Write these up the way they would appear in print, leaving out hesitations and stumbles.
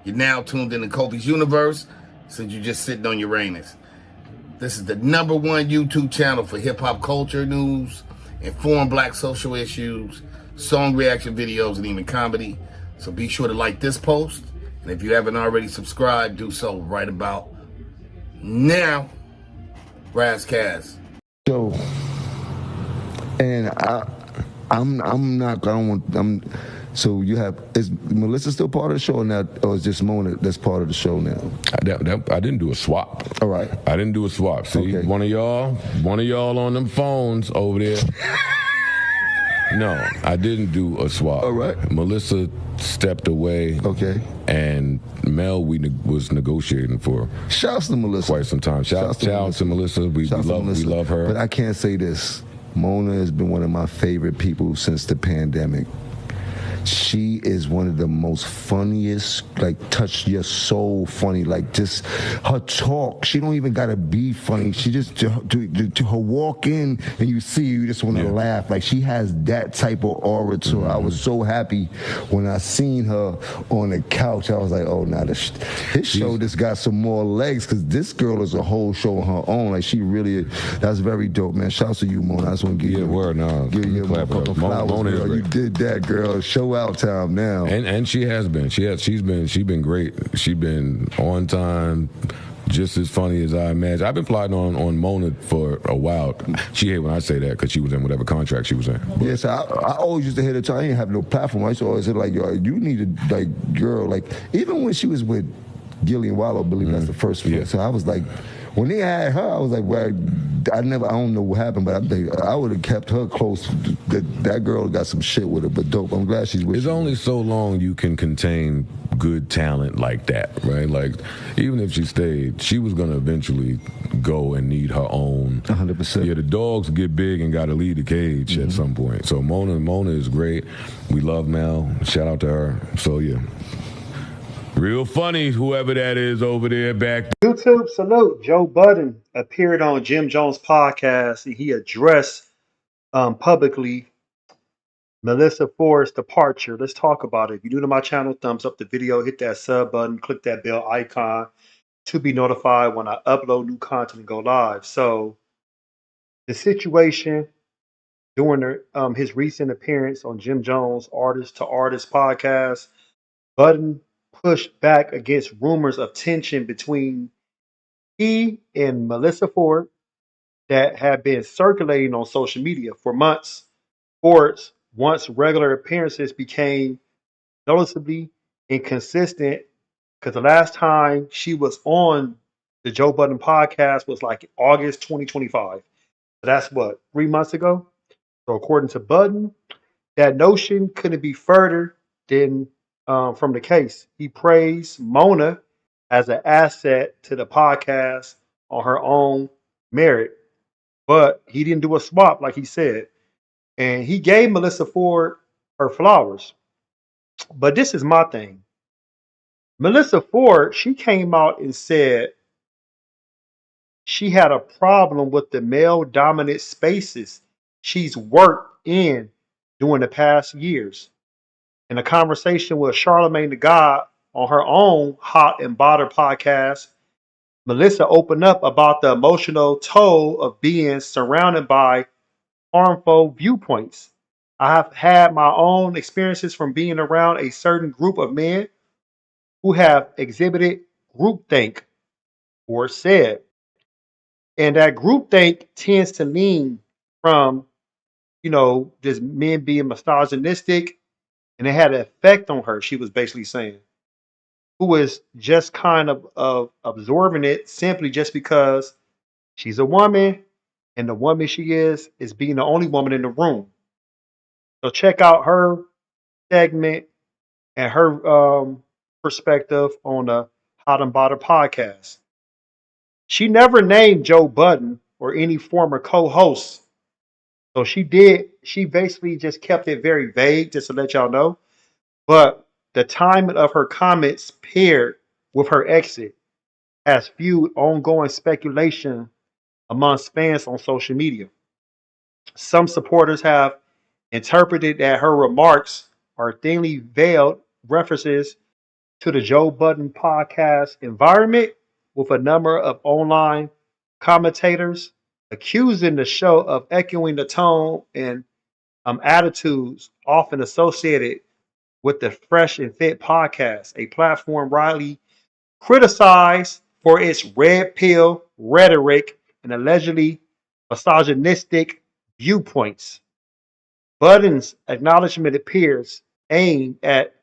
You're now tuned into Kofi's Universe, since you're just sitting on Uranus. This is the #1 YouTube channel for hip-hop culture news, informed black social issues, song reaction videos, and even comedy. So be sure to like this post, and if you haven't already subscribed, do so right about now. Razzcast. So, and I'm not going. So you have, is Melyssa still part of the show now, or is just Mona that's part of the show now? I didn't do a swap. All right. I didn't do a swap. See, Okay. one of y'all on them phones over there. No, I didn't do a swap. All right. Melyssa stepped away. Okay. And Mel, was negotiating for Shouts to Melyssa. quite some time. Shout out to Melyssa. We love her. But I can't say this. Mona has been one of my favorite people since the pandemic. She is one of the most funniest, like, touch your soul funny, like, just her talk. She don't even gotta be funny. She just, to her walk in and you see, you just want to laugh. Like, she has that type of aura to her. I was so happy when I seen her on the couch. I was like, oh, now this show just got some more legs, because this girl is a whole show on her own. Like, she really, that's very dope, man. Shouts to you, Mona. I just want to give you a motherfucking flowers, girl. You did that, girl. Show out time now, and she has been. She's been great. She's been on time, just as funny as I imagine. I've been plotting on Mona for a while. She hate when I say that because she was in whatever contract she was in. Yes, I always used to hear the time. I didn't have no platform. I used to always say, like, yo, you need to, like, girl, like, even when she was with Gillian Wallow, I believe that's the first one. Yeah. So I was like, when they had her, I was like, well, I don't know what happened, but I think I would have kept her close. That girl got some shit with her, but dope. I'm glad she's with you. It's only so long you can contain good talent like that, right? Like, even if she stayed, she was going to eventually go and need her own. 100%. Yeah, the dogs get big and got to leave the cage at some point. So Mona is great. We love Mel. Shout out to her. So, yeah. Real funny, whoever that is over there back. YouTube salute. Joe Budden appeared on Jim Jones' podcast, and he addressed publicly Melyssa Ford's departure. Let's talk about it. If you're new to my channel, thumbs up the video, hit that sub button, click that bell icon to be notified when I upload new content and go live. So the situation during his recent appearance on Jim Jones' Artist to Artist podcast, Budden pushed back against rumors of tension between he and Melyssa Ford that have been circulating on social media for months. Ford's once regular appearances became noticeably inconsistent, because the last time she was on the Joe Budden podcast was like August 2025. That's what, 3 months ago? So according to Budden, that notion couldn't be further than from the case. He praised Mona as an asset to the podcast on her own merit, but he didn't do a swap like he said. And he gave Melyssa Ford her flowers. But this is my thing. Melyssa Ford, she came out and said she had a problem with the male dominant spaces she's worked in during the past years. In a conversation with Charlamagne the God on her own Hot and Bothered podcast, Melyssa opened up about the emotional toll of being surrounded by harmful viewpoints. I have had my own experiences from being around a certain group of men who have exhibited groupthink, or said. And that groupthink tends to lean from, just men being misogynistic, and it had an effect on her, she was basically saying, who was just kind of absorbing it simply just because she's a woman, and the woman she is being the only woman in the room. So check out her segment and her perspective on the Hot and Bothered podcast. She never named Joe Budden or any former co-hosts. So she basically just kept it very vague, just to let y'all know. But the timing of her comments paired with her exit has fueled ongoing speculation amongst fans on social media. Some supporters have interpreted that her remarks are thinly veiled references to the Joe Budden podcast environment with a number of online commentators accusing the show of echoing the tone and attitudes often associated with the Fresh and Fit podcast, a platform widely criticized for its red pill rhetoric and allegedly misogynistic viewpoints. Budden's acknowledgement appears aimed at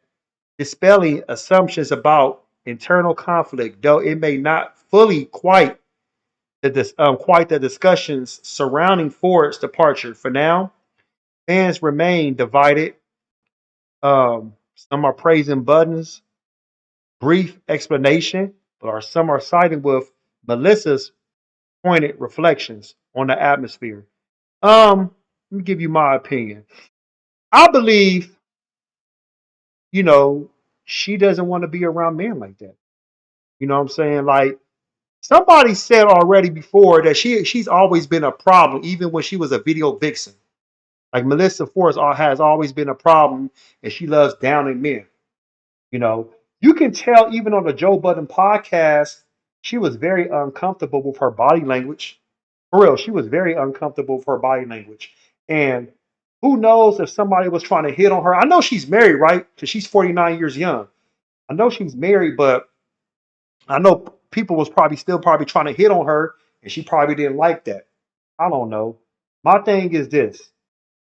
dispelling assumptions about internal conflict, though it may not fully quite the discussions surrounding Ford's departure. For now, fans remain divided. Some are praising Budden's brief explanation, some are siding with Melyssa's pointed reflections on the atmosphere. Let me give you my opinion. I believe, you know, she doesn't want to be around men like that. You know what I'm saying? Like somebody said already before that she's always been a problem, even when she was a video vixen. Like Melyssa Forrest has always been a problem, and she loves downing men. You know, you can tell even on the Joe Budden podcast, she was very uncomfortable with her body language. For real, she was very uncomfortable with her body language. And who knows if somebody was trying to hit on her. I know she's married, right? Because she's 49 years young. I know she's married, but I know people was probably trying to hit on her, and she probably didn't like that. I don't know. My thing is this.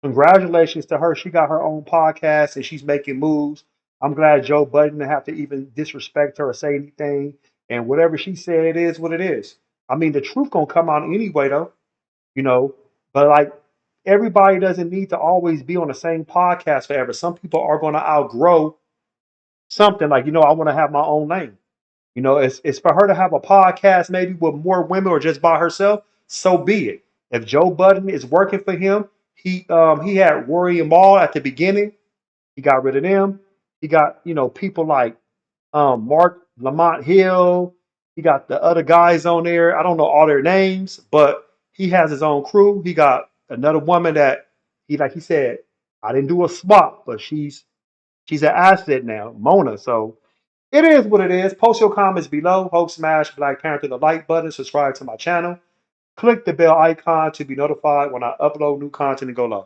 Congratulations to her. She got her own podcast and she's making moves. I'm glad Joe Budden didn't have to even disrespect her or say anything. And whatever she said, it is what it is. I mean, the truth gonna come out anyway, though. You know, but like everybody doesn't need to always be on the same podcast forever. Some people are gonna outgrow something. Like, I want to have my own lane. It's for her to have a podcast maybe with more women or just by herself. So be it. If Joe Budden is working for him, he had Rory and Maul at the beginning. He got rid of them. He got people like Mark Lamont Hill. He got the other guys on there. I don't know all their names, but he has his own crew. He got another woman that he said, I didn't do a swap, but she's an asset now, Mona. So it is what it is. Post your comments below. Hope smash Black Panther the like button. Subscribe to my channel. Click the bell icon to be notified when I upload new content and go live.